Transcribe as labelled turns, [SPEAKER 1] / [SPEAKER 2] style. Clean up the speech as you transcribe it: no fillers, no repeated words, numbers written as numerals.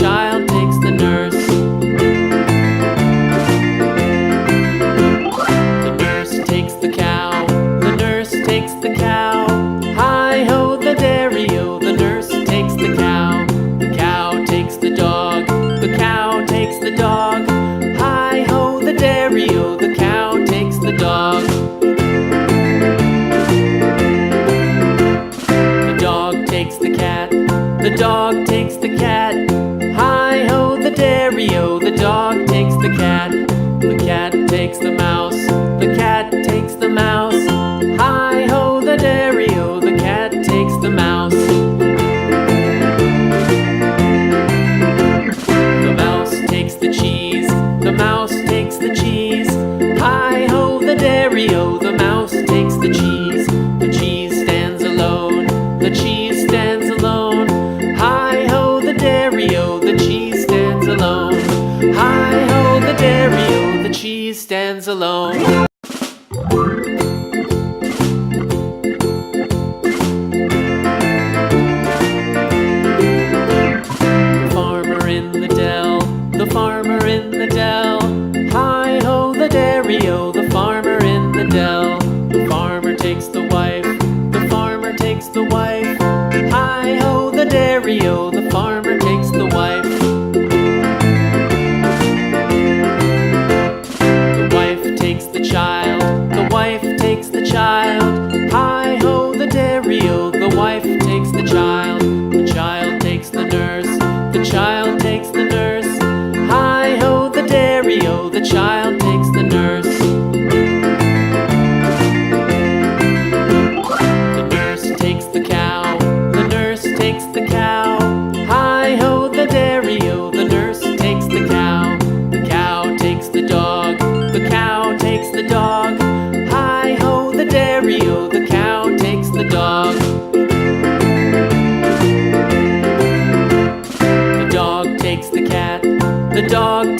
[SPEAKER 1] child takes the nurse. The nurse takes the cow. The nurse takes the cow. Hi-ho, the dairy-o, the nurse takes the cow. The cow takes the dog. The cow takes the dog. Hi-ho, the dairy-o, the cow takes the dog. The dog takes the cat. The dog takes the cat. Hi-ho, the dairy-o, the dog takes the cat. The cat takes the mouse. The cat takes the mouse. Hi-ho, the dairy-o, the cat takes the mouse. The mouse takes the cheese. The mouse takes the cheese. Hi-ho, the dairy-o, the mouse takes the cheese. The cheese stands alone. The cheese stands alone. Hi-ho, the dairy-o, the cheese stands alone. Hi-ho, the dairy-o, the cheese stands alone. The farmer in the dell. The farmer in the dell. Hi-ho, the dairy-o, the farmer in the dell. The farmer takes the wife. The farmer takes the wife. Hi-ho, the dairy-o, the farmer takes the wife. The wife takes the child. The wife takes the child. Hi-ho, the dairy-o, the wife takes the child. The child takes the nurse. The child takes the nurse. Hi-ho, the dairy-o, the child takes the nurse. The nurse takes the cow. The nurse takes the cow. Hi-ho, the dairy-o, the nurse takes the cow. The cow takes the dog. The cow takes the dog. Hi-ho, the dairy-o, the cow takes the dog. The dog takes the cat. The dog